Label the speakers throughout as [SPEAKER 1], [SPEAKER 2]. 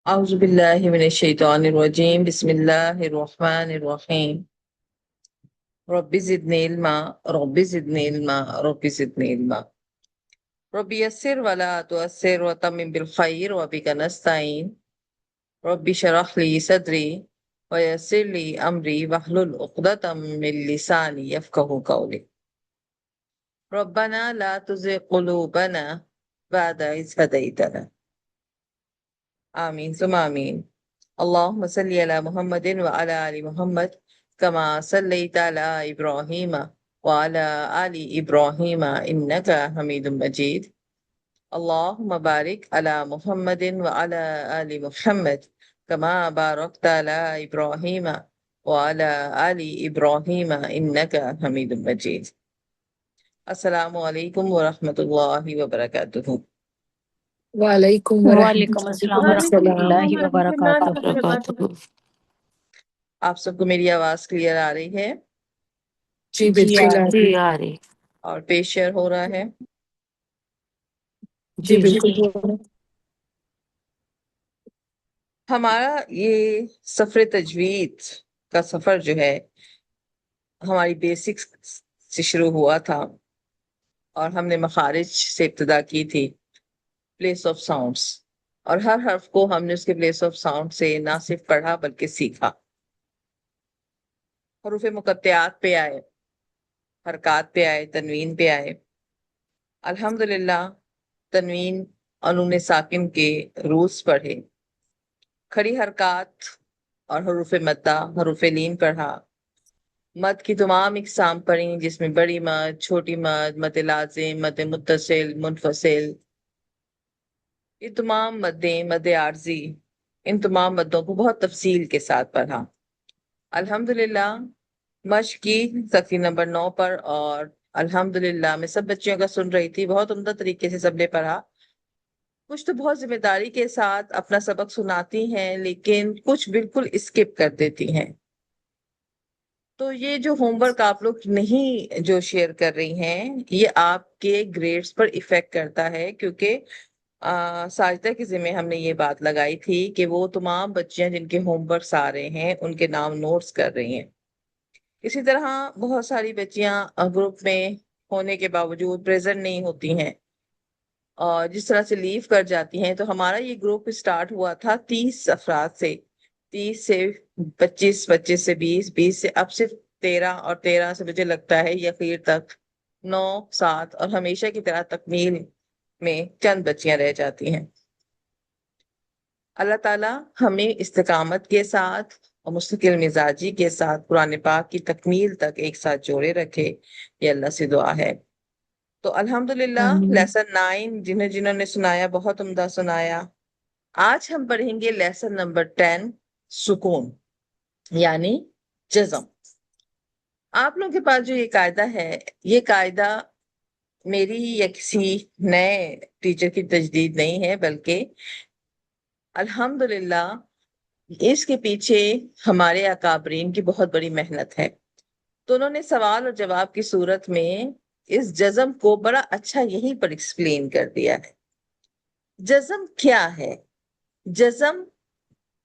[SPEAKER 1] أعوذ بالله من الشيطان الرجيم بسم الله الرحمن الرحيم رب زدني علما رب زدني علما رب زدني علما رب يسر ولا تؤسر وتمم بالخير وبك نستعين رب اشرح لي صدري ويسر لي أمري واحلل عقدة من لساني يفقهوا قولي ربنا لا تزغ قلوبنا بعد إذ هديتنا آمين ثم آمين اللهم صل على محمد وعلى آل محمد كما صليت على إبراهيم وعلى آل إبراهيم إنك حميد مجيد اللهم بارك على محمد وعلى آل محمد كما باركت على إبراهيم وعلى آل إبراهيم إنك حميد مجيد السلام عليكم ورحمة الله وبركاته.
[SPEAKER 2] وعلیکم
[SPEAKER 3] وعلیکم السلام ورحمۃ اللہ وبرکاتہ۔
[SPEAKER 4] وبرکاتہ۔
[SPEAKER 1] آپ سب کو میری آواز کلیئر آ رہی ہے
[SPEAKER 2] جی بالکل
[SPEAKER 4] جی آ رہی۔
[SPEAKER 1] اور پیج شیئر ہو رہا ہے؟
[SPEAKER 2] جی بالکل
[SPEAKER 1] ہمارا یہ سفر تجوید کا سفر جو ہے ہماری بیسکس سے شروع ہوا تھا اور ہم نے مخارج سے ابتدا کی تھی، پلیس آف ساؤنڈس، اور ہر حرف کو ہم نے اس کے پلیس آف ساؤنڈ سے نہ صرف پڑھا بلکہ سیکھا۔ حروف مقطعات پہ آئے، حرکات پہ آئے، تنوین پہ آئے۔ الحمدللہ تنوین اور نون ساکن کے روٹس پڑھے، کھڑی حرکات اور حروف مدہ، حروف لین پڑھا، مد کی تمام اقسام پڑھی جس میں بڑی مد، چھوٹی مد، مد لازم، مد متصل، منفصل، یہ تمام مدیں، مد عارضی، ان تمام مدوں کو بہت تفصیل کے ساتھ پڑھا۔ الحمدللہ مشق کی صفحے نمبر 9 پر، اور الحمدللہ میں سب بچیوں کا سن رہی تھی، بہت عمدہ طریقے سے سب نے پڑھا۔ کچھ تو بہت ذمہ داری کے ساتھ اپنا سبق سناتی ہیں لیکن کچھ بالکل اسکپ کر دیتی ہیں۔ تو یہ جو ہوم ورک آپ لوگ نہیں جو شیئر کر رہی ہیں، یہ آپ کے گریڈز پر ایفیکٹ کرتا ہے، کیونکہ ساجدہ کے ذمہ ہم نے یہ بات لگائی تھی کہ وہ تمام بچیاں جن کے ہوم ورکس آ رہے ہیں ان کے نام نوٹس کر رہی ہیں۔ اسی طرح بہت ساری بچیاں گروپ میں ہونے کے باوجود پریزنٹ نہیں ہوتی ہیں اور جس طرح سے لیو کر جاتی ہیں۔ تو ہمارا یہ گروپ اسٹارٹ ہوا تھا 30 افراد سے، 30 سے 25، 25 سے 20، 20 سے اب صرف 13، اور 13 سے مجھے لگتا ہے یہ اخیر تک 9، 7، اور ہمیشہ کی طرح تکمیل میں چند بچیاں رہ جاتی ہیں۔ اللہ تعالیٰ ہمیں استقامت کے ساتھ اور مستقل مزاجی کے ساتھ قرآن پاک کی تکمیل تک ایک ساتھ جوڑے رکھے، یہ اللہ سے دعا ہے۔ تو الحمدللہ لیسن 9 جنہوں نے سنایا بہت عمدہ سنایا۔ آج ہم پڑھیں گے لیسن نمبر 10، سکون یعنی جزم۔ آپ لوگوں کے پاس جو یہ قاعدہ ہے، یہ قاعدہ میری یا کسی نئے ٹیچر کی تجدید نہیں ہے، بلکہ الحمدللہ اس کے پیچھے ہمارے اکابرین کی بہت بڑی محنت ہے۔ تو انہوں نے سوال اور جواب کی صورت میں اس جزم کو بڑا اچھا یہیں پر ایکسپلین کر دیا ہے۔ جزم کیا ہے؟ جزم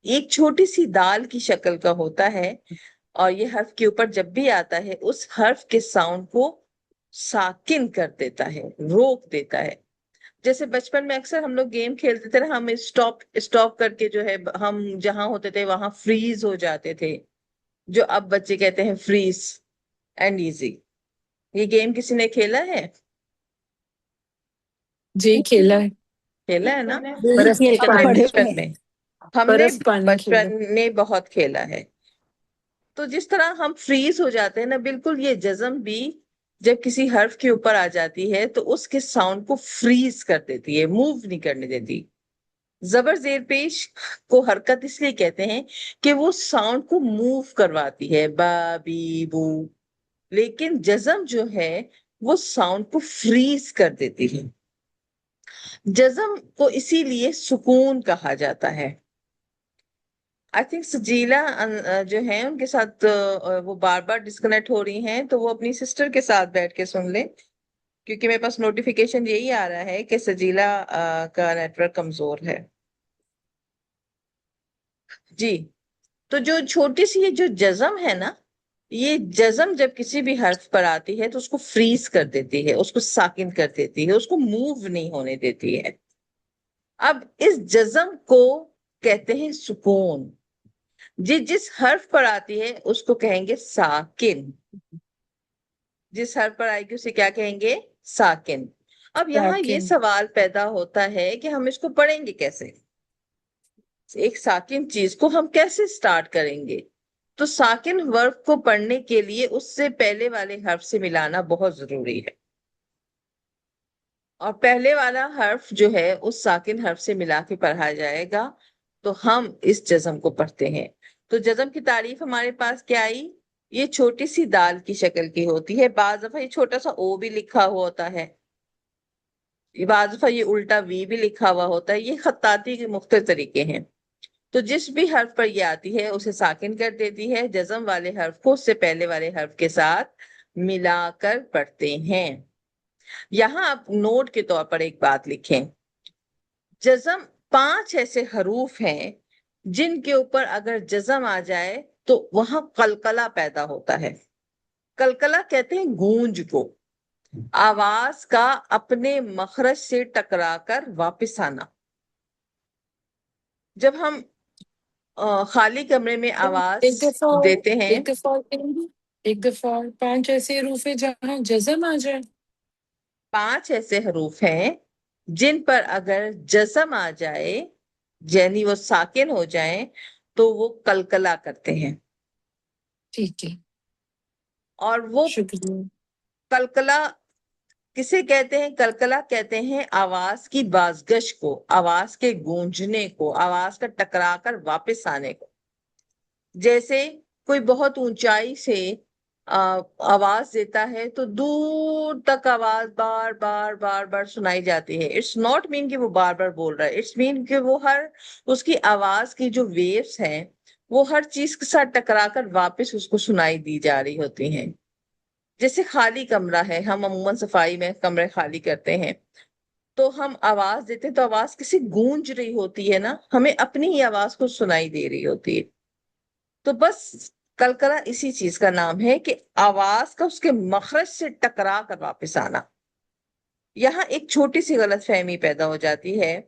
[SPEAKER 1] ایک چھوٹی سی دال کی شکل کا ہوتا ہے، اور یہ حرف کے اوپر جب بھی آتا ہے اس حرف کے ساؤنڈ کو ساکن کر دیتا ہے، روک دیتا ہے۔ جیسے بچپن میں اکثر ہم لوگ گیم کھیلتے تھے نا، ہم اسٹاپ کر کے جو ہے ہم جہاں ہوتے تھے وہاں فریز ہو جاتے تھے، جو اب بچے کہتے ہیں فریز اینڈ ایزی۔ یہ گیم کسی نے کھیلا ہے؟
[SPEAKER 2] جی کھیلا ہے،
[SPEAKER 1] کھیلا ہے نا؟
[SPEAKER 2] برف
[SPEAKER 3] کھیل کر
[SPEAKER 1] اپنے
[SPEAKER 3] پڑھے
[SPEAKER 1] بچپن میں ہم نے
[SPEAKER 2] برف پانی کھیلا۔
[SPEAKER 1] بچپن نے بہت کھیلا ہے۔ تو جس طرح ہم فریز ہو جاتے ہیں نا، بالکل یہ جزم بھی جب کسی حرف کے اوپر آ جاتی ہے تو اس کے ساؤنڈ کو فریز کر دیتی ہے، موو نہیں کرنے دیتی۔ زبر زیر پیش کو حرکت اس لیے کہتے ہیں کہ وہ ساؤنڈ کو موو کرواتی ہے، با بی بو، لیکن جزم جو ہے وہ ساؤنڈ کو فریز کر دیتی ہے۔ جزم کو اسی لیے سکون کہا جاتا ہے۔ آئی تھنک سجیلا جو ہیں ان کے ساتھ وہ بار بار ڈسکنیکٹ ہو رہی ہیں، تو وہ اپنی سسٹر کے ساتھ بیٹھ کے سن لیں، کیونکہ میرے پاس نوٹیفیکیشن یہی آ رہا ہے کہ سجیلا کا نیٹ ورک کمزور ہے۔ جی، تو جو چھوٹی سی یہ جو جزم ہے نا، یہ جزم جب کسی بھی حرف پر آتی ہے تو اس کو فریز کر دیتی ہے، اس کو ساکن کر دیتی ہے، اس کو موو نہیں ہونے دیتی ہے۔ اب اس جزم کو کہتے ہیں سکون۔ جس حرف پر آتی ہے اس کو کہیں گے ساکن، جس حرف پر آئے گی اسے کیا کہیں گے؟ ساکن۔ اب یہاں یہ
[SPEAKER 2] ساکن۔
[SPEAKER 1] سوال پیدا ہوتا ہے کہ ہم اس کو پڑھیں گے کیسے؟ ایک ساکن چیز کو ہم کیسے سٹارٹ کریں گے؟ تو ساکن ورب کو پڑھنے کے لیے اس سے پہلے والے حرف سے ملانا بہت ضروری ہے، اور پہلے والا حرف جو ہے اس ساکن حرف سے ملا کے پڑھا جائے گا تو ہم اس جزم کو پڑھتے ہیں۔ تو جزم کی تعریف ہمارے پاس کیا آئی؟ یہ چھوٹی سی دال کی شکل کی ہوتی ہے، بعض دفعہ یہ چھوٹا سا او بھی لکھا ہوا ہوتا ہے، بعض دفعہ یہ الٹا وی بھی لکھا ہوا ہوتا ہے، یہ خطاطی کے مختلف طریقے ہیں۔ تو جس بھی حرف پر یہ آتی ہے اسے ساکن کر دیتی ہے، جزم والے حرف کو اس سے پہلے والے حرف کے ساتھ ملا کر پڑھتے ہیں۔ یہاں آپ نوٹ کے طور پر ایک بات لکھیں، جزم 5 ایسے حروف ہیں جن کے اوپر اگر جزم آ جائے تو وہاں قلقلہ پیدا ہوتا ہے۔ قلقلہ کہتے ہیں گونج کو، آواز کا اپنے مخرج سے ٹکرا کر واپس آنا۔ جب ہم خالی کمرے میں آواز
[SPEAKER 2] ایک دفعہ
[SPEAKER 1] دیتے ہیں،
[SPEAKER 2] ایک دفعہ ایک دفعہ 5 ایسے حروف ہیں جہاں جزم آ جائے۔
[SPEAKER 1] 5 ایسے حروف ہیں جن پر اگر جزم آ جائے یعنی وہ ساکن ہو جائیں تو وہ قلقلہ کرتے ہیں،
[SPEAKER 2] ٹھیک ہے،
[SPEAKER 1] اور وہ
[SPEAKER 2] شکریہ۔
[SPEAKER 1] قلقلہ کسے کہتے ہیں؟ قلقلہ کہتے ہیں آواز کی بازگشت کو، آواز کے گونجنے کو، آواز کا ٹکرا کر واپس آنے کو۔ جیسے کوئی بہت اونچائی سے آواز دیتا ہے تو دور تک آواز بار بار بار بار سنائی جاتی ہے۔ اٹس ناٹ مین کہ وہ بار بار بول رہا ہے، اٹس مین کہ وہ اس کی آواز کی جو ویوز ہیں وہ ہر چیز کے ساتھ ٹکرا کر واپس اس کو سنائی دی جا رہی ہوتی ہیں۔ جیسے خالی کمرہ ہے، ہم عموماً صفائی میں کمرے خالی کرتے ہیں تو ہم آواز دیتے ہیں تو آواز کسی گونج رہی ہوتی ہے نا، ہمیں اپنی ہی آواز کو سنائی دے رہی ہوتی ہے۔ تو بس قلقلہ اسی چیز کا نام ہے کہ آواز کا اس کے مخرج سے ٹکرا کر واپس آنا۔ یہاں ایک چھوٹی سی غلط فہمی پیدا ہو جاتی ہے،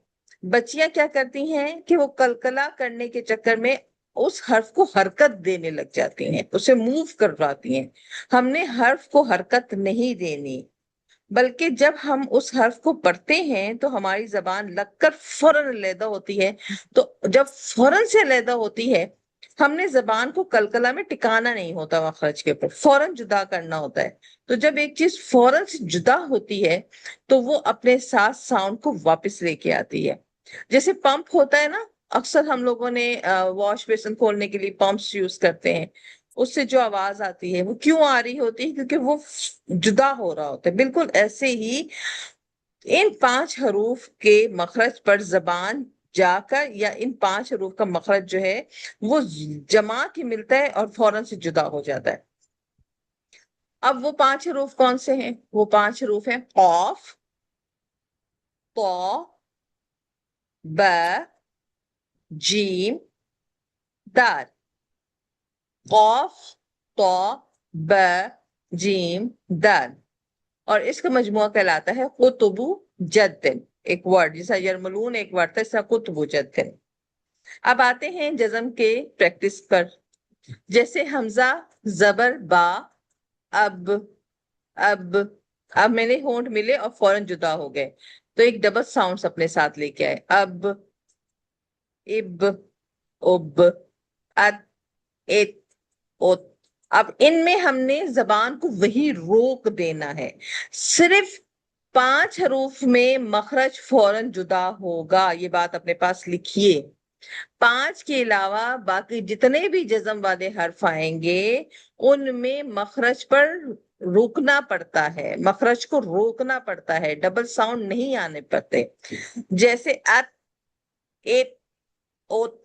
[SPEAKER 1] بچیاں کیا کرتی ہیں کہ وہ قلقلہ کرنے کے چکر میں اس حرف کو حرکت دینے لگ جاتی ہیں، اسے موو کرواتی ہیں۔ ہم نے حرف کو حرکت نہیں دینی، بلکہ جب ہم اس حرف کو پڑھتے ہیں تو ہماری زبان لگ کر فوراً علیحدہ ہوتی ہے۔ تو جب فوراً سے علیحدہ ہوتی ہے، ہم نے زبان کو قلقلہ میں ٹکانا نہیں ہوتا، مخرج کے اوپر فوراً جدا کرنا ہوتا ہے۔ تو جب ایک چیز فوراً سے جدا ہوتی ہے تو وہ اپنے ساتھ ساؤنڈ کو واپس لے کے آتی ہے۔ جیسے پمپ ہوتا ہے نا، اکثر ہم لوگوں نے واش بیسن کھولنے کے لیے پمپس یوز کرتے ہیں، اس سے جو آواز آتی ہے وہ کیوں آ رہی ہوتی ہے؟ کیونکہ وہ جدا ہو رہا ہوتا ہے۔ بالکل ایسے ہی ان 5 حروف کے مخرج پر زبان جا کر، یا ان 5 حروف کا مخرج جو ہے وہ جمع کے ملتا ہے اور فوراً سے جدا ہو جاتا ہے۔ اب وہ 5 حروف کون سے ہیں؟ وہ 5 حروف ہیں قاف، طا، با، جیم، دال۔ قاف، طا، با، جیم، دال، اور اس کا مجموعہ کہلاتا ہے قطب جدن۔ ایک ورڈ جیسا یرملون ایک ورڈ تھا، اس طرح قطب جدن۔ اب آتے ہیں جزم کے پریکٹس پر۔ جیسے حمزہ زبر با، اب اب اب میں نے ہونٹ ملے اور فوراً جدا ہو گئے تو ایک ڈبل ساؤنڈز اپنے ساتھ لے کے آئے، اب، اب، اب، ات، ات، ات۔ اب ان میں ہم نے زبان کو وہی روک دینا ہے، صرف 5 حروف میں مخرج فوراً جدا ہوگا، یہ بات اپنے پاس لکھیے۔ 5 کے علاوہ باقی جتنے بھی جزم والے حرف آئیں گے ان میں مخرج پر روکنا پڑتا ہے، مخرج کو روکنا پڑتا ہے، ڈبل ساؤنڈ نہیں آنے پڑتے۔ جیسے ات، ایت، اوت۔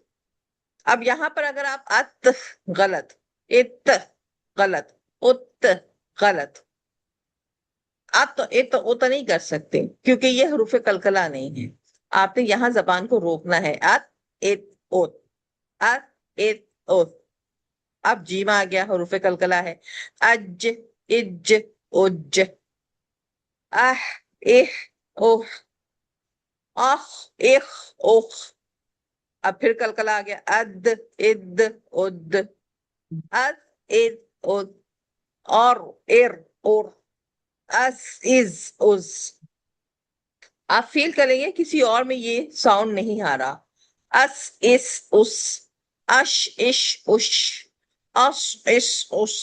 [SPEAKER 1] اب یہاں پر اگر آپ ات غلط، ات غلط، ات غلط، ات ات اوت نہیں کر سکتے کیونکہ یہ حروف قلقلہ نہیں ہے۔ آپ نے یہاں زبان کو روکنا ہے، ات، ات، اوت۔ اد اذ. اب جیم آ گیا، حروف کلکلا ہے. اج اج اج. اح اح اوہ. اخ اخ اوخ. اب پھر کلکلا آ گیا. اد اد اد. اد اد اد. اور ار اور. اس از از. آپ فیل کریں گے کسی اور میں یہ ساؤنڈ نہیں آ رہا. اس اس اس. اش اش اش. اس اس اس.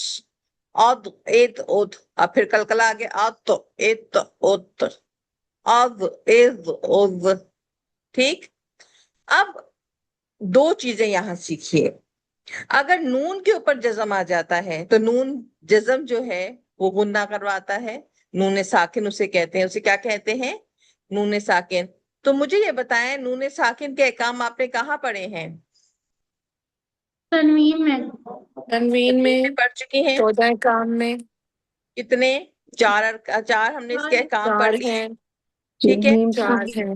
[SPEAKER 1] اد اد اد. اب پھر کلکلا آ گیا. ات ات ات. اد از از. ٹھیک. اب دو چیزیں یہاں سیکھیے. اگر نون کے اوپر جزم آ جاتا ہے تو نون جزم جو ہے وہ غنہ کرواتا ہے. نون ساکن اسے کہتے ہیں. اسے کیا کہتے ہیں؟ نون ساکن. تو مجھے یہ بتائیں نون ساکن کے احکام آپ نے کہاں پڑھے ہیں؟
[SPEAKER 3] تنوین میں
[SPEAKER 2] تنوین میں،
[SPEAKER 1] پڑھ چکی ہیں.
[SPEAKER 2] 14 کام میں.
[SPEAKER 1] کتنے؟ چار ہم نے اس کے احکام پڑھ
[SPEAKER 2] 4
[SPEAKER 1] لیے.
[SPEAKER 2] ہیں.
[SPEAKER 1] ٹھیک ہے.
[SPEAKER 2] 4 ہیں.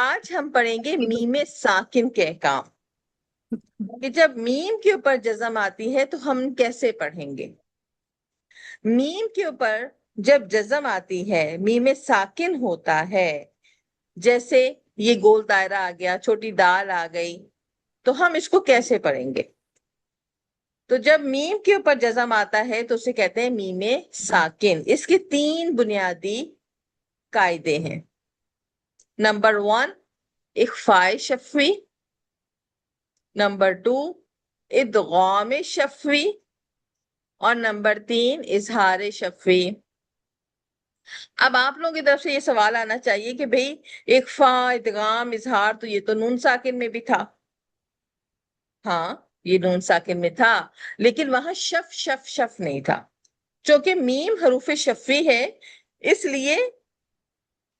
[SPEAKER 1] آج ہم پڑھیں گے میم ساکن کے احکام کہ جب میم کے اوپر جزم آتی ہے تو ہم کیسے پڑھیں گے. میم کے اوپر جب جزم آتی ہے، میم ساکن ہوتا ہے، جیسے یہ گول دائرہ آ گیا، چھوٹی دال آ گئی، تو ہم اس کو کیسے پڑھیں گے؟ تو جب میم کے اوپر جزم آتا ہے تو اسے کہتے ہیں میم ساکن. اس کے 3 بنیادی قاعدے ہیں. نمبر 1 اخفاء شفوی. نمبر 2 ادغام شفوی. اور نمبر 3 اظہار شفوی. اب آپ لوگوں کی طرف سے یہ سوال آنا چاہیے کہ بھئی اخفاء، ادغام، اظہار تو یہ تو نون ساکن میں بھی تھا. ہاں یہ نون ساکن میں تھا، لیکن وہاں شف شف شف نہیں تھا. چونکہ میم حروف شفی ہے، اس لیے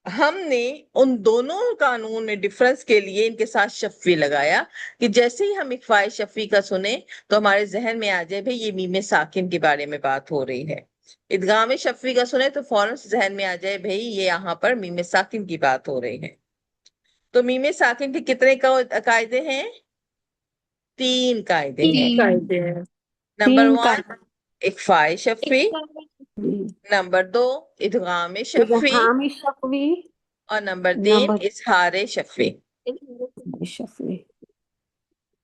[SPEAKER 1] ہم نے ان دونوں قانون میں ڈفرنس کے لیے ان کے ساتھ شفی لگایا کہ جیسے ہی ہم اخفاء شفی کا سنیں تو ہمارے ذہن میں آ جائے بھئی یہ میم ساکن کے بارے میں بات ہو رہی ہے. ادغام شفی کا سنیں تو فوراً ذہن میں آ جائے بھئی یہ یہاں پر میم ساکن کی بات ہو رہی ہے. تو میم ساکن کے کتنے قاعدے ہیں؟ 3 قاعدے ہیں.
[SPEAKER 2] قاعدے ہیں.
[SPEAKER 1] نمبر 1 اخفاء شفی. نمبر 2 ادغام شفی.
[SPEAKER 3] ادغام شفوی.
[SPEAKER 1] اور نمبر 3
[SPEAKER 3] نمبر
[SPEAKER 1] اظہار شفی.
[SPEAKER 3] شفوی.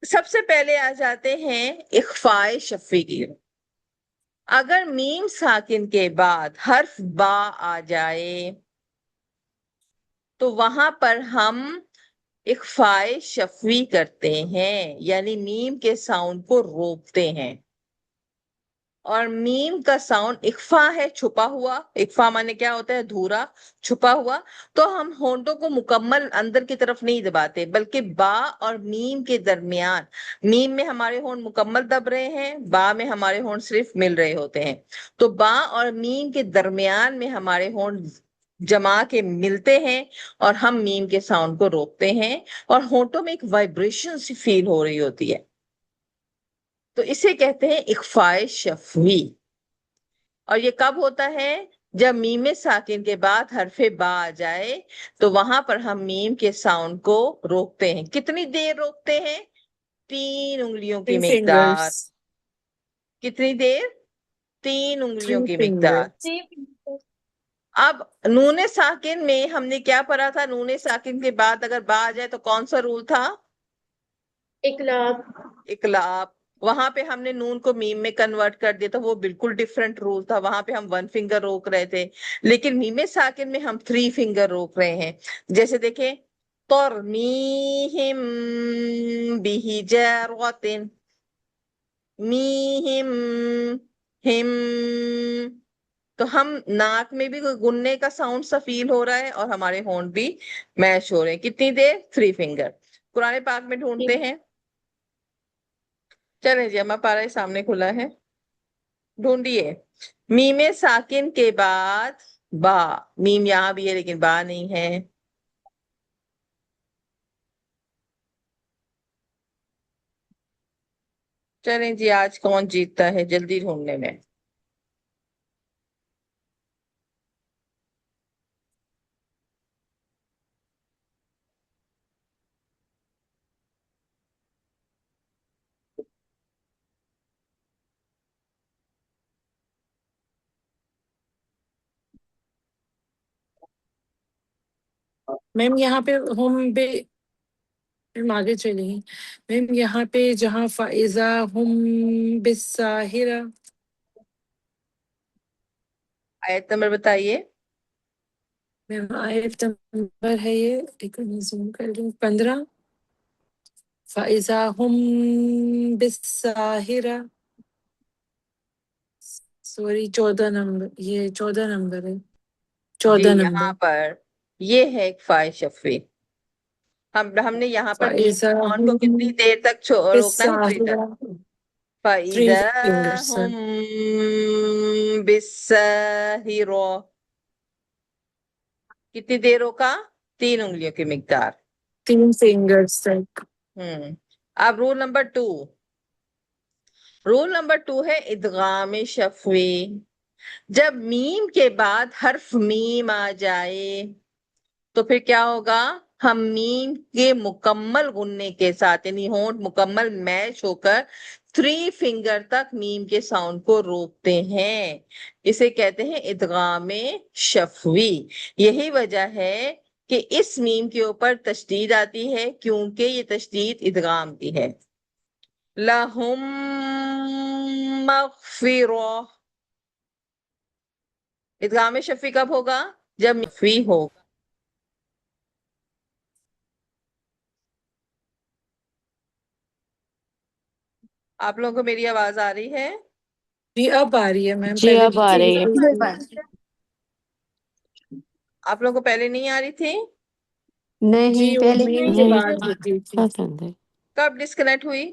[SPEAKER 1] سب سے پہلے آ جاتے ہیں اخفاء شفی کی. اگر میم ساکن کے بعد حرف با آ جائے تو وہاں پر ہم اخفاء شفوی کرتے ہیں، یعنی میم کے ساؤنڈ کو روکتے ہیں. اور میم کا ساؤنڈ اخفا ہے، چھپا ہوا. اخفا مانے کیا ہوتا ہے؟ دھورا، چھپا ہوا. تو ہم ہونٹوں کو مکمل اندر کی طرف نہیں دباتے، بلکہ با اور میم کے درمیان. میم میں ہمارے ہونٹ مکمل دب رہے ہیں، با میں ہمارے ہونٹ صرف مل رہے ہوتے ہیں. تو با اور میم کے درمیان میں ہمارے ہونٹ جما کے ملتے ہیں اور ہم میم کے ساؤنڈ کو روکتے ہیں اور ہونٹوں میں ایک وائبریشن سی فیل ہو رہی ہوتی ہے. تو اسے کہتے ہیں اخفاء شفوی. اور یہ کب ہوتا ہے؟ جب میم ساکن کے بعد حرف با آ جائے تو وہاں پر ہم میم کے ساؤنڈ کو روکتے ہیں. کتنی دیر روکتے ہیں؟ 3 انگلیوں کی
[SPEAKER 2] 3
[SPEAKER 1] مقدار.
[SPEAKER 2] fingers.
[SPEAKER 1] کتنی دیر؟ 3 انگلیوں
[SPEAKER 2] 3
[SPEAKER 1] کی مقدار.
[SPEAKER 2] fingers.
[SPEAKER 1] اب نون ساکن میں ہم نے کیا پڑھا تھا؟ نون ساکن کے بعد اگر با آ جائے تو کون سا رول تھا؟
[SPEAKER 3] اقلاب.
[SPEAKER 1] اقلاب. وہاں پہ ہم نے نون کو میم میں کنورٹ کر دیا تھا، وہ بالکل ڈیفرنٹ رول تھا. وہاں پہ ہم 1 فنگر روک رہے تھے، لیکن میم ساکن میں ہم 3 فنگر روک رہے ہیں. جیسے دیکھیں ترمیہم بحجارۃ. میہم ہم. تو ہم ناک میں بھی گننے کا ساؤنڈ سا فیل ہو رہا ہے اور ہمارے ہونٹ بھی میش ہو رہے ہیں. کتنی دیر؟ 3 فنگر. قرآن پاک میں ڈھونڈتے ہیں. چلیں جی ہمارا پارا سامنے کھلا ہے، ڈھونڈیے. میم ساکن کے بعد با. میم یہاں بھی ہے لیکن با نہیں ہے. چلیں جی آج کون جیتتا ہے جلدی ڈھونڈنے میں.
[SPEAKER 2] میم یہاں پہ ہم بے میم آگے چلیں میم یہاں پہ جہاں فائزہ ہم بالساہرہ
[SPEAKER 1] آیت نمبر بتائیے.
[SPEAKER 2] میم آیت نمبر ہے یہ ایک میں زوم کر لوں 15 فائزہ ہم بالساہرہ سوری 14 نمبر یہ 14 نمبر ہے
[SPEAKER 1] جی
[SPEAKER 2] 14 نمبر
[SPEAKER 1] یہاں پر یہ ہے ایک فائل شفوی. ہم نے یہاں پر میم
[SPEAKER 2] فائزہ
[SPEAKER 1] ساؤنڈ کو
[SPEAKER 2] ہم
[SPEAKER 1] کتنی دیر تک روکنا ہے؟ 3 تک.
[SPEAKER 2] بالساہرہ 3
[SPEAKER 1] فَإِذَا
[SPEAKER 2] fingers sir.
[SPEAKER 1] هُم بِالسَّاهِرَةِ کتنی دیر روکا؟ 3 انگلیوں کی مقدار.
[SPEAKER 2] 3 fingers تک
[SPEAKER 1] اب رول نمبر 2. رول نمبر 2 ہے ادغام شفوی. جب میم کے بعد حرف میم آ جائے تو پھر کیا ہوگا؟ ہم میم کے مکمل غننے کے ساتھ یعنی ہونٹ مکمل میش ہو کر 3 فنگر تک میم کے ساؤنڈ کو روکتے ہیں. اسے کہتے ہیں ادغام شفوی. یہی وجہ ہے کہ اس میم کے اوپر تشدید آتی ہے کیونکہ یہ تشدید ادغام کی ہے. لہم مغفرہ. ادغام شفوی کب ہوگا؟ جب مفی ہوگا. آپ لوگوں کو میری آواز آ رہی ہے؟
[SPEAKER 2] جی اب آ رہی ہے میم
[SPEAKER 3] جی
[SPEAKER 2] پہلے
[SPEAKER 3] اب آ رہی ہے.
[SPEAKER 1] آپ لوگوں کو پہلے نہیں آ رہی تھی؟
[SPEAKER 2] جی
[SPEAKER 3] نہیں
[SPEAKER 2] وہ
[SPEAKER 3] پہلے
[SPEAKER 2] میم کے بعد ہوتی تھی
[SPEAKER 3] پسند ہے.
[SPEAKER 1] کب ڈسکنیکٹ ہوئی؟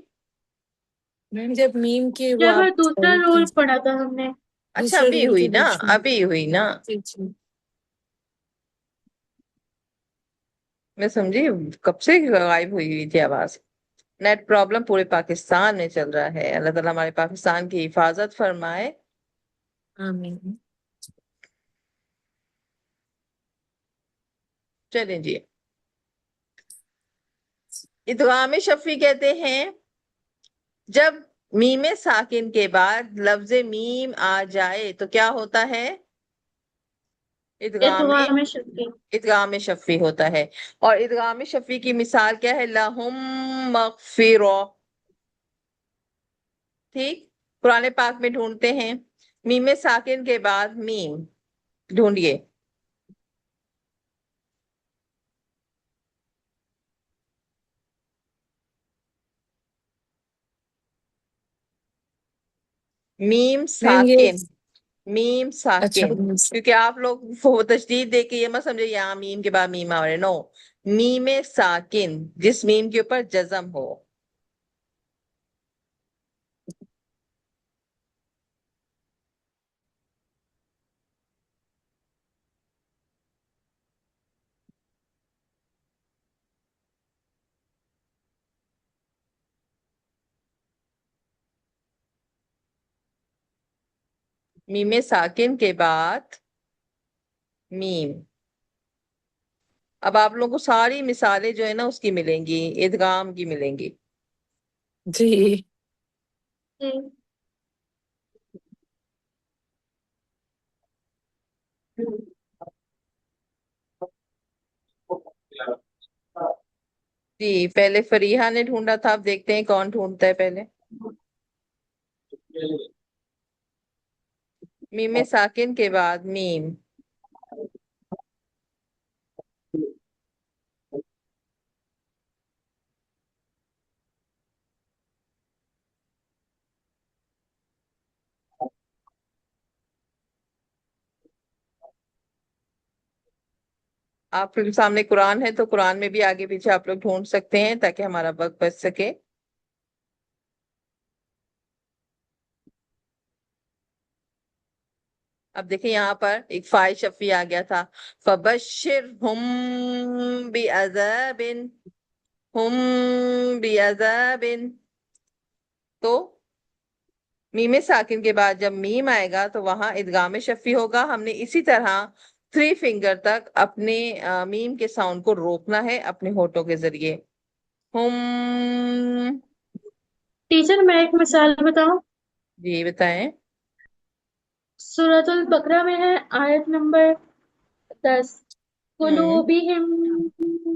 [SPEAKER 2] میم جب میم کی وہ
[SPEAKER 3] جب
[SPEAKER 2] آپ
[SPEAKER 3] دوسرا رول پڑھا تھا ہم نے.
[SPEAKER 1] اچھا
[SPEAKER 2] دوسرے
[SPEAKER 1] ابھی
[SPEAKER 2] رول
[SPEAKER 1] ہوئی
[SPEAKER 2] کے
[SPEAKER 1] نا،
[SPEAKER 2] بیچ میں
[SPEAKER 1] ابھی ہوئی نا.
[SPEAKER 2] جی جی
[SPEAKER 1] میں سمجھی کب سے غائب ہوئی تھی آواز. نیٹ پرابلم پورے پاکستان میں چل رہا ہے. اللہ تعالیٰ ہمارے پاکستان کی حفاظت فرمائے.
[SPEAKER 2] آمین.
[SPEAKER 1] چلیں جی. ادغام شفوی کہتے ہیں جب میم ساکن کے بعد لفظ میم آ جائے تو کیا ہوتا ہے؟
[SPEAKER 3] ادغام شفوی.
[SPEAKER 1] ادغام شفوی ہوتا ہے. اور ادغام شفوی کی مثال کیا ہے؟ لہم مغفرہ. ٹھیک. قرآن پاک میں ڈھونڈتے ہیں میم ساکن کے بعد میم. ڈھونڈیے. میم
[SPEAKER 2] میم یہ
[SPEAKER 1] ساکن. میم
[SPEAKER 2] اچھا
[SPEAKER 1] ساکن. کیونکہ آپ لوگ تشدید دے کے یہ مت سمجھے یہاں میم کے بعد میم آ رہے. نو. میم ساکن جس میم کے اوپر جزم ہو. میم ساکن کے بعد میم. اب آپ لوگوں کو ساری مثالیں جو ہے نا اس کی ملیں گی، ادغام کی ملیں گی.
[SPEAKER 2] جی
[SPEAKER 1] جی پہلے فریحہ نے ڈھونڈا تھا. اب دیکھتے ہیں کون ڈھونڈتا ہے پہلے. میم ساکن کے بعد میم. آپ کے سامنے قرآن ہے تو قرآن میں بھی آگے پیچھے آپ لوگ ڈھونڈ سکتے ہیں تاکہ ہمارا وقت بچ سکے. اب دیکھیں یہاں پر ایک فائل شفی آ گیا تھا. فَبَشِّرْهُم بِعَذَابٍ. ہم بعذاب. تو میم ساکن کے بعد جب میم آئے گا تو وہاں ادغام شفی ہوگا. ہم نے اسی طرح 3 فنگر تک اپنے میم کے ساؤنڈ کو روکنا ہے اپنے ہونٹوں کے ذریعے. ہم.
[SPEAKER 3] ٹیچر میں ایک مثال بتاؤں.
[SPEAKER 1] جی بتائیں.
[SPEAKER 3] سورۃ البقرہ میں ہے آیت نمبر 10.
[SPEAKER 1] ہم
[SPEAKER 3] قلوبہم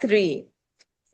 [SPEAKER 1] 3,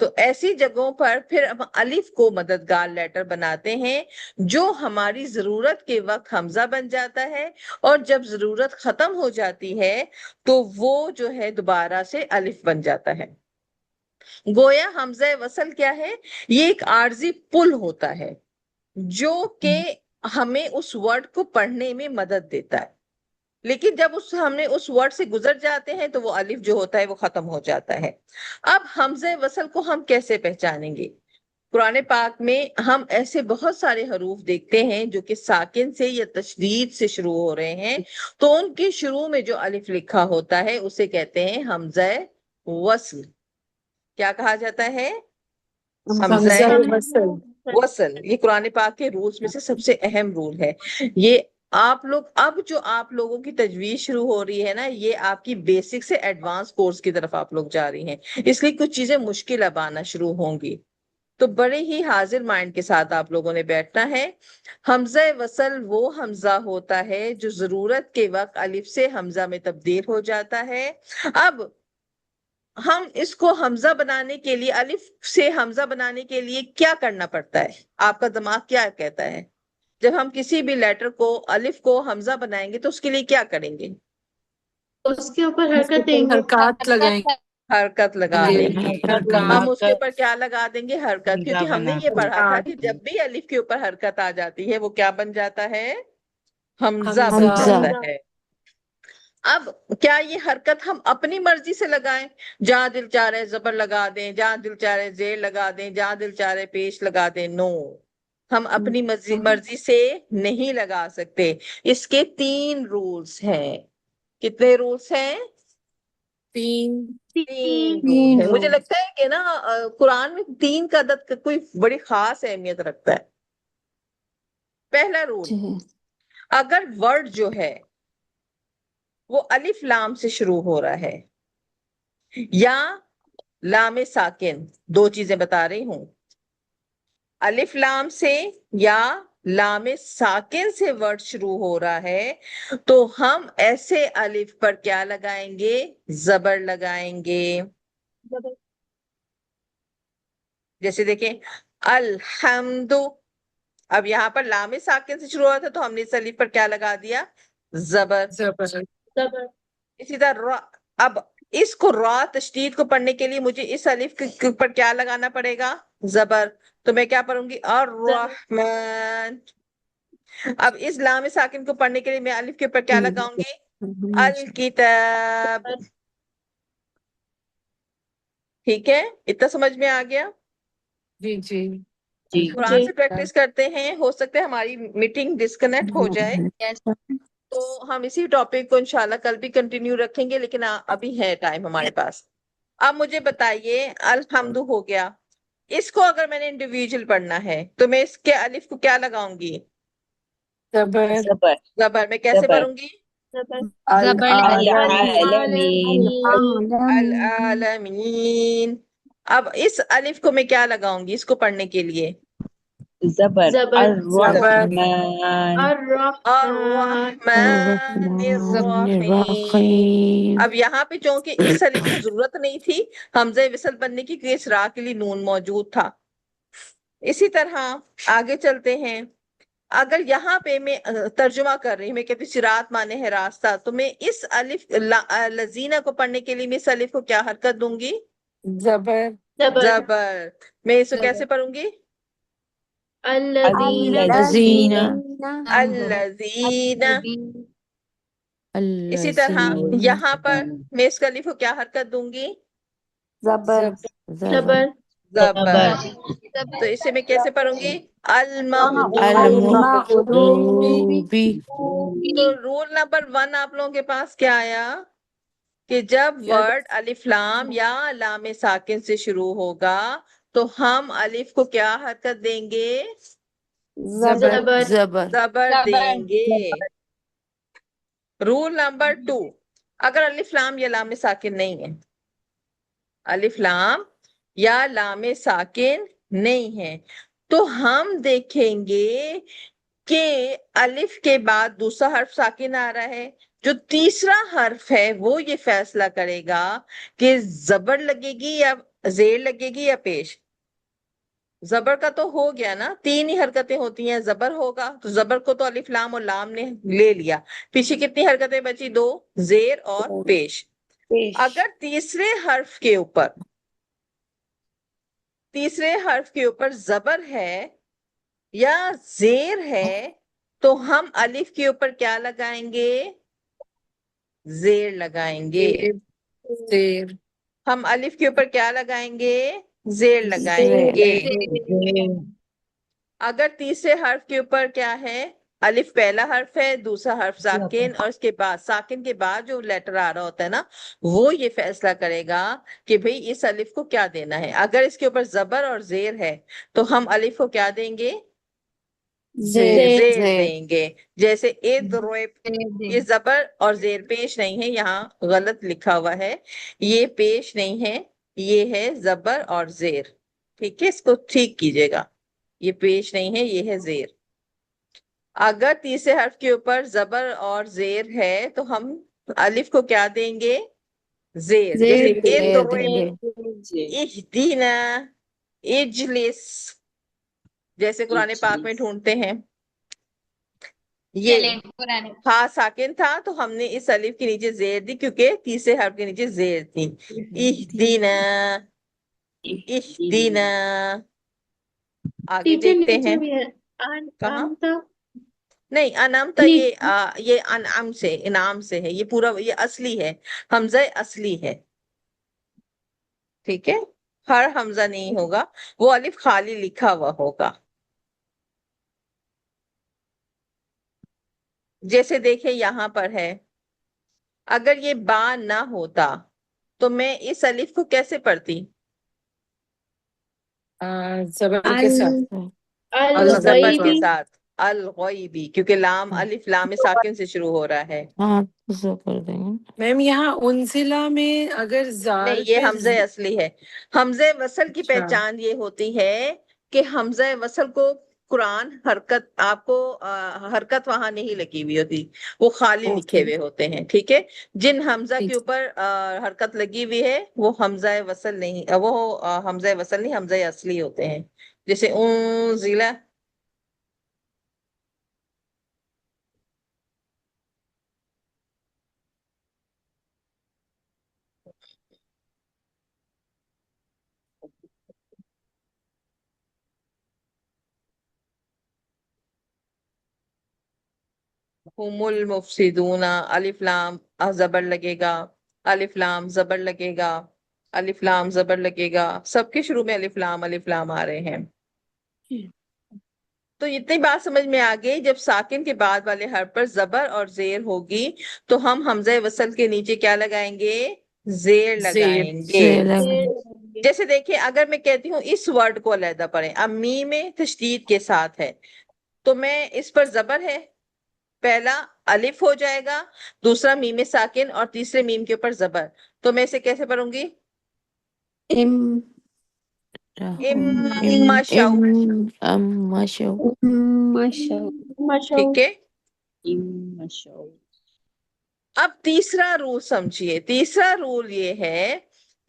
[SPEAKER 1] تو ایسی جگہوں پر پھر ہم الف کو مددگار لیٹر بناتے ہیں جو ہماری ضرورت کے وقت حمزہ بن جاتا ہے، اور جب ضرورت ختم ہو جاتی ہے تو وہ جو ہے دوبارہ سے الف بن جاتا ہے۔ گویا حمزہ وصل کیا ہے؟ یہ ایک عارضی پل ہوتا ہے جو کہ ہمیں اس ورڈ کو پڑھنے میں مدد دیتا ہے، لیکن جب ہم نے اس ورڈ سے گزر جاتے ہیں تو وہ الف جو ہوتا ہے وہ ختم ہو جاتا ہے۔ اب حمزہ وصل کو ہم کیسے پہچانیں گے؟ قرآن پاک میں ہم ایسے بہت سارے حروف دیکھتے ہیں جو کہ ساکن سے یا تشدید سے شروع ہو رہے ہیں، تو ان کے شروع میں جو الف لکھا ہوتا ہے اسے کہتے ہیں حمزہ وصل۔ کیا کہا جاتا ہے؟
[SPEAKER 2] حمزہ وصل۔
[SPEAKER 1] وصل۔ یہ قرآن پاک کے رولز میں سے سب سے اہم رول ہے۔ یہ آپ لوگ اب جو آپ لوگوں کی تجویز شروع ہو رہی ہے نا، یہ آپ کی بیسک سے ایڈوانس کورس کی طرف آپ لوگ جا رہی ہیں، اس لیے کچھ چیزیں مشکل اب آنا شروع ہوں گی، تو بڑے ہی حاضر مائنڈ کے ساتھ آپ لوگوں نے بیٹھنا ہے۔ حمزہ وصل وہ حمزہ ہوتا ہے جو ضرورت کے وقت الف سے حمزہ میں تبدیل ہو جاتا ہے۔ اب ہم اس کو حمزہ بنانے کے لیے، الف سے حمزہ بنانے کے لیے کیا کرنا پڑتا ہے؟ آپ کا دماغ کیا کہتا ہے؟ جب ہم کسی بھی لیٹر کو، الف کو حمزہ بنائیں گے تو اس کے لیے کیا کریں گے؟
[SPEAKER 3] اس کے اوپر حرکت دیں گے۔
[SPEAKER 2] حرکات لگائیں
[SPEAKER 1] حرکت لگا
[SPEAKER 2] گے۔
[SPEAKER 1] دیں گے۔ ہم اس کے اوپر کیا لگا دیں گے؟ حرکت،
[SPEAKER 5] حمزہ
[SPEAKER 1] کیونکہ ہم نے یہ
[SPEAKER 5] بنا
[SPEAKER 1] پڑھا تھا
[SPEAKER 2] حرکات۔
[SPEAKER 1] کہ جب بھی الف کے اوپر حرکت آ جاتی ہے وہ کیا بن جاتا ہے؟ حمزہ بن
[SPEAKER 2] حمزہ۔
[SPEAKER 1] جاتا ہے۔ اب کیا یہ حرکت ہم اپنی مرضی سے لگائیں؟ جہاں دل چاہ رہے زبر لگا دیں، جہاں دل چاہ رہے زیر لگا دیں، جہاں دل چاہ رہے پیش لگا دیں؟ نو، ہم اپنی مرضی سے نہیں لگا سکتے۔ اس کے 3 رولز ہیں۔ کتنے رولز ہیں؟
[SPEAKER 2] 3
[SPEAKER 1] 3 رول ہے۔ مجھے لگتا ہے کہ نا قرآن میں 3 کا عدد کوئی بڑی خاص اہمیت رکھتا ہے۔ پہلا رول، اگر ورڈ جو ہے وہ الف لام سے شروع ہو رہا ہے یا لام ساکن، 2 چیزیں بتا رہی ہوں، الف لام سے یا لام ساکن سے ورڈ شروع ہو رہا ہے تو ہم ایسے الف پر کیا لگائیں گے؟ زبر لگائیں گے۔ جیسے دیکھیں الحمد، اب یہاں پر لام ساکن سے شروع ہوا تھا تو ہم نے اس الف پر کیا لگا دیا؟ زبر۔ اسی طرح اب اس کو را تشدید کو پڑھنے کے لیے مجھے اس الف کے اوپر کیا لگانا پڑے گا؟ زبر۔ تو میں کیا پڑھوں گی؟ الرحمن۔ اب اس لام ساکن کو پڑھنے کے لیے میں الف کے اوپر کیا لگاؤں گی؟ الکتاب۔ ٹھیک ہے، اتنا سمجھ میں آ گیا؟
[SPEAKER 2] جی جی
[SPEAKER 5] جی
[SPEAKER 1] قرآن سے پریکٹس کرتے ہیں، ہو سکتا ہے ہماری میٹنگ ڈسکنیکٹ ہو جائے تو ہم اسی ٹاپک کو انشاءاللہ کل بھی کنٹینیو رکھیں گے، لیکن ابھی ہے ٹائم ہمارے پاس۔ اب مجھے بتائیے الحمد ہو گیا، اس کو اگر میں نے انڈیویجول پڑھنا ہے تو میں اس کے الف کو کیا لگاؤں گی؟
[SPEAKER 2] زبر۔
[SPEAKER 5] زبر
[SPEAKER 1] زبر۔ میں کیسے
[SPEAKER 5] زبر۔
[SPEAKER 1] پڑھوں گی؟
[SPEAKER 4] زبر
[SPEAKER 5] العالمین۔
[SPEAKER 1] العالمین۔ اب اس الف کو میں کیا لگاؤں گی اس کو پڑھنے کے لیے؟
[SPEAKER 5] زبر۔
[SPEAKER 3] زبر۔
[SPEAKER 5] الرحمن۔
[SPEAKER 1] الرحمن الرحیم۔ اب یہاں پہ چونکہ اس الف کو ضرورت نہیں تھی حمزہ وصل بننے کی، کیونکہ اس را کے لیے نون موجود تھا۔ اسی طرح آگے چلتے ہیں، اگر یہاں پہ میں ترجمہ کر رہی ہوں، میں کہتی صراط مانے ہے راستہ، تو میں اس الف لذینہ کو پڑھنے کے لیے میں اس الف کو کیا حرکت دوں گی؟
[SPEAKER 2] زبر۔
[SPEAKER 1] زبر۔ میں اس کو کیسے پڑھوں گی؟
[SPEAKER 3] الذین
[SPEAKER 1] الذین۔ اسی طرح یہاں پر میں اس الف کو کیا حرکت دوں گی؟
[SPEAKER 3] زبر۔
[SPEAKER 1] زبر۔ تو اسے میں کیسے پڑھوں گی؟ المغضوب۔ تو رول نمبر 1 آپ لوگوں کے پاس کیا آیا کہ جب ورڈ الف لام یا لام ساکن سے شروع ہوگا تو ہم الف کو کیا حرکت دیں گے؟ زبر دیں گے۔ رول نمبر 2، اگر الف لام یا لام ساکن نہیں ہے، الف لام یا لام ساکن نہیں ہے، تو ہم دیکھیں گے کہ الف کے بعد دوسرا حرف ساکن آ رہا ہے، جو تیسرا حرف ہے وہ یہ فیصلہ کرے گا کہ زبر لگے گی یا زیر لگے گی یا پیش؟ زبر کا تو ہو گیا نا، 3 ہی حرکتیں ہوتی ہیں، زبر ہوگا تو زبر کو تو الف لام اور لام نے لے لیا، پیچھے کتنی حرکتیں بچی؟ 2، زیر اور پیش۔ اگر تیسرے حرف کے اوپر زبر ہے یا زیر ہے تو ہم الف کے اوپر کیا لگائیں گے؟ زیر لگائیں گے۔
[SPEAKER 2] زیر
[SPEAKER 1] ہم الف کے اوپر کیا لگائیں گے؟ زیر لگائیں گے۔ اگر تیسرے حرف کے اوپر کیا ہے؟ الف پہلا حرف ہے، دوسرا حرف ساکن، اور اس کے بعد ساکن کے بعد جو لیٹر آ رہا ہوتا ہے نا، وہ یہ فیصلہ کرے گا کہ بھئی اس الف کو کیا دینا ہے۔ اگر اس کے اوپر زبر اور زیر ہے تو ہم الف کو کیا دیں گے؟ زیر دیں گے۔ جیسے اضرب، یہ زبر اور زیر پیش نہیں ہے، یہاں غلط لکھا ہوا ہے، یہ پیش نہیں ہے، یہ ہے زبر اور زیر۔ ٹھیک ہے، اس کو ٹھیک کیجئے گا، یہ پیش نہیں ہے، یہ ہے زیر۔ اگر تیسرے حرف کے اوپر زبر اور زیر ہے تو ہم الف کو کیا دیں گے؟ زیر۔ جیسے اضرب، اہدنا، اجلس، جیسے قرآن پاک میں ڈھونڈتے ہیں۔ یہ
[SPEAKER 4] چلیں قرآن
[SPEAKER 1] ہاں ساکن تھا تو ہم نے اس الف کے نیچے زیر دی کیونکہ تیسرے حرف کے نیچے زیر تھی۔ اہدنا، اہدنا۔ آگے
[SPEAKER 3] ٹیچر
[SPEAKER 1] دیکھتے
[SPEAKER 3] نیچے
[SPEAKER 1] ہیں
[SPEAKER 3] بھی ہے
[SPEAKER 1] کہاں؟
[SPEAKER 3] انتا
[SPEAKER 1] نہیں، انعمتا یہ انعام سے، انعام سے ہے، یہ پورا یہ اصلی ہے، حمزہ اصلی ہے۔ ٹھیک ہے، ہر حمزہ نہیں ہوگا، وہ الف خالی لکھا ہوا ہوگا۔ جیسے دیکھیں یہاں پر ہے، اگر یہ با نہ ہوتا تو میں اس الف کو کیسے پڑھتی؟
[SPEAKER 2] زبر کے ساتھ
[SPEAKER 1] زبر کے
[SPEAKER 3] الغیبی
[SPEAKER 1] ساتھ، الغیبی، کیونکہ لام الف لام ساکن سے شروع ہو رہا ہے۔
[SPEAKER 2] میم یہاں انزلہ میں اگر
[SPEAKER 1] نہیں،
[SPEAKER 2] زال
[SPEAKER 1] یہ
[SPEAKER 2] پہ
[SPEAKER 1] حمزہ اصلی ہے۔ حمزہ وصل کی
[SPEAKER 2] اچھا
[SPEAKER 1] پہچان یہ ہوتی ہے کہ حمزہ وصل کو قرآن حرکت، آپ کو حرکت وہاں نہیں لگی ہوئی ہوتی، وہ خالی لکھے ہوئے ہوتے ہیں۔ ٹھیک ہے، جن حمزہ کے اوپر حرکت لگی ہوئی ہے وہ حمزہ وصل نہیں، وہ حمزہ وصل نہیں، حمزہ اصلی ہوتے ہیں۔ جیسے انزلہ، هم المفسدون، الف لام زبر لگے گا، الف لام زبر لگے گا، الف لام زبر لگے گا، سب کے شروع میں الف لام آ رہے ہیں۔ تو اتنی بات سمجھ میں آ گئی، جب ساکن کے بعد والے حرف پر زبر اور زیر ہوگی تو ہم حمزہ وصل کے نیچے کیا لگائیں گے؟ زیر لگائیں گے۔ جیسے دیکھیں اگر میں کہتی ہوں اس ورڈ کو علیحدہ پڑھیں، اب می میں تشدید کے ساتھ ہے تو میں اس پر زبر ہے، پہلا الف ہو جائے گا، دوسرا میم ساکن اور تیسرے میم کے اوپر زبر، تو میں اسے کیسے پڑھوں گی؟ مشو۔ ٹھیک ہے، اب تیسرا رول سمجھیے۔ تیسرا رول یہ ہے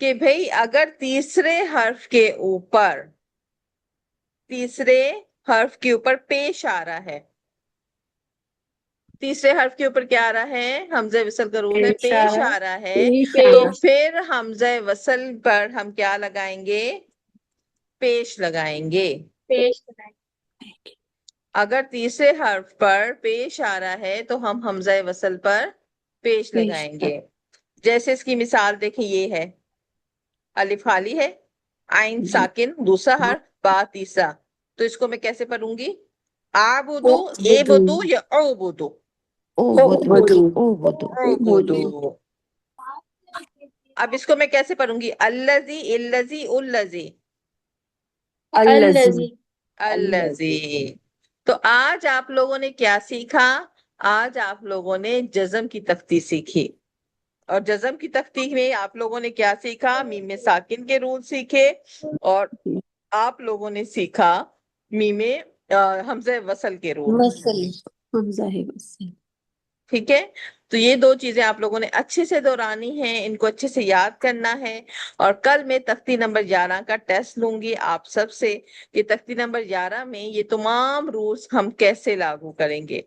[SPEAKER 1] کہ بھئی اگر تیسرے حرف کے اوپر پیش آ رہا ہے، تیسرے حرف کے اوپر کیا آ رہا ہے؟ حمزہ وصل کا رول ہے، پیش آ رہا ہے، تو پھر حمزہ وصل پر ہم کیا لگائیں گے؟ پیش لگائیں گے۔ اگر تیسرے حرف پر پیش آ رہا ہے تو ہم حمزہ وصل پر پیش لگائیں گے۔ جیسے اس کی مثال دیکھیں، یہ ہے الف خالی ہے، عین ساکن دوسرا حرف، با تیسرا، تو اس کو میں کیسے پڑھوں گی؟ آبدو، اے بدو یا او بدو؟ عبدو۔ اب اس کو میں کیسے پڑھوں گی؟ الذی، الذی، الذی، الذی۔ تو آج آپ لوگوں نے کیا سیکھا؟ آج آپ لوگوں نے جزم کی تختی سیکھی، اور جزم کی تختی میں آپ لوگوں نے کیا سیکھا؟ میم ساکن کے رول سیکھے، اور آپ لوگوں نے سیکھا میم حمزہ وصل کے رول۔ ٹھیک ہے، تو تو یہ دو چیزیں آپ لوگوں نے اچھے سے دہرانی ہیں، ان کو اچھے سے یاد کرنا ہے، اور کل میں تختی نمبر 11 کا ٹیسٹ لوں گی آپ سب سے کہ تختی نمبر 11 میں یہ تمام رولز ہم کیسے لاگو کریں گے۔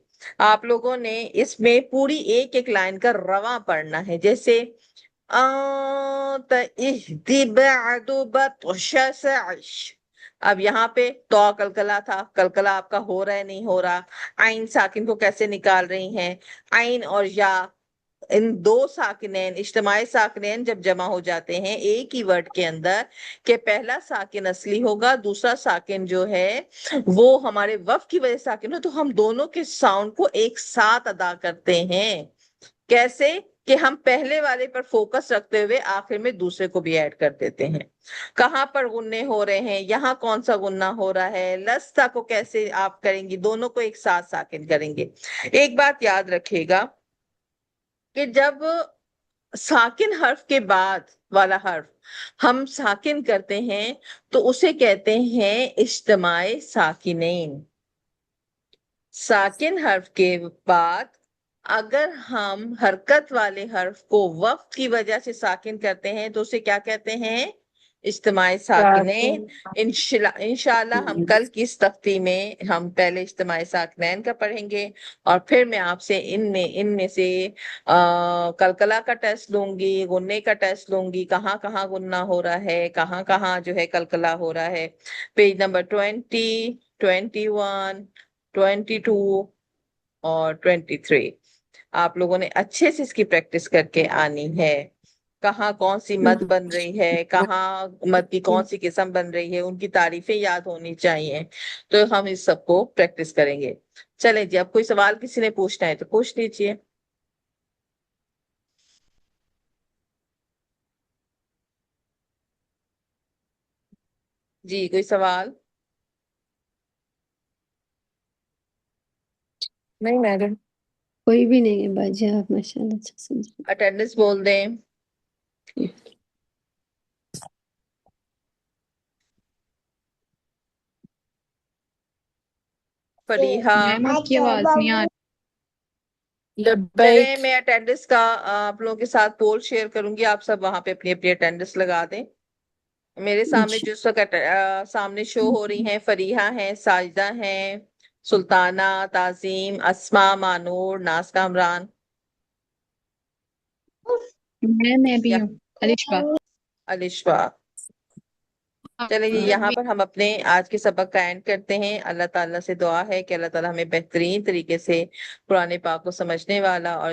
[SPEAKER 1] آپ لوگوں نے اس میں پوری ایک ایک لائن کا رواں پڑھنا ہے، جیسے اب یہاں پہ تو کلکلا تھا، کلکلا آپ کا ہو رہا ہے نہیں ہو رہا، عین ساکن کو کیسے نکال رہی ہیں، عین اور یا ان دو ساکنین اجتماعی ساکنین جب جمع ہو جاتے ہیں ایک ہی ورڈ کے اندر کہ پہلا ساکن اصلی ہوگا، دوسرا ساکن جو ہے وہ ہمارے وقف کی وجہ سے ساکن ہو، تو ہم دونوں کے ساؤنڈ کو ایک ساتھ ادا کرتے ہیں۔ کیسے کہ ہم پہلے والے پر فوکس رکھتے ہوئے آخر میں دوسرے کو بھی ایڈ کر دیتے ہیں۔ کہاں پر غنّے ہو رہے ہیں، یہاں کون سا غنّہ ہو رہا ہے، لستا کو کیسے آپ کریں گی، دونوں کو ایک ساتھ ساکن کریں گے۔ ایک بات یاد رکھیے گا کہ جب ساکن حرف کے بعد والا حرف ہم ساکن کرتے ہیں تو اسے کہتے ہیں اجتماع ساکنین۔ ساکن حرف کے بعد اگر ہم حرکت والے حرف کو وقت کی وجہ سے ساکن کرتے ہیں تو اسے کیا کہتے ہیں؟ اجتماع ساکنین۔ انشاءاللہ ہم کل کی اس تختی میں ہم پہلے اجتماع ساکنین کا پڑھیں گے، اور پھر میں آپ سے ان میں سے کلکلا کا ٹیسٹ لوں گی، غنّے کا ٹیسٹ لوں گی، کہاں کہاں غنّہ ہو رہا ہے، کہاں کہاں جو ہے کلکلا ہو رہا ہے۔ پیج نمبر 20، 21، 22 اور 23 آپ لوگوں نے اچھے سے اس کی پریکٹس کر کے آنی ہے۔ کہاں کون سی مد بن رہی ہے، کہاں مد کی کون سی قسم بن رہی ہے، ان کی تعریفیں یاد ہونی چاہیے، تو ہم اس سب کو پریکٹس کریں گے۔ چلیں جی، اب کوئی سوال کسی نے پوچھنا ہے تو پوچھ لیجیے۔ جی کوئی سوال؟
[SPEAKER 2] نہیں میڈم۔
[SPEAKER 3] کوئی بھی نہیں ہے باجی، آپ ماشاءاللہ اچھا سمجھ۔
[SPEAKER 1] اٹینڈنس بول دیں۔ فریحہ،
[SPEAKER 4] میم آپ کی آواز نہیں آ رہی۔
[SPEAKER 1] چلیں
[SPEAKER 2] لبیک۔
[SPEAKER 1] میں اٹینڈنس کا آپ لوگوں کے ساتھ پول شیئر کروں گی، آپ سب وہاں پہ اپنی اپنی اٹینڈنس لگا دیں۔ میرے سامنے جو اس وقت سامنے شو ہو رہی ہیں، فریحہ ہیں، ساجدہ ہیں، سلطانہ، تعظیم، اسماء، مانور، ناز کامران،
[SPEAKER 4] میں بھی ہوں الشبا۔
[SPEAKER 1] الشوا۔ چلیں جی، یہاں پر ہم اپنے آج کے سبق کا اینڈ کرتے ہیں۔ اللہ تعالیٰ سے دعا ہے کہ اللہ تعالیٰ ہمیں بہترین طریقے سے قرآن پاک کو سمجھنے والا اور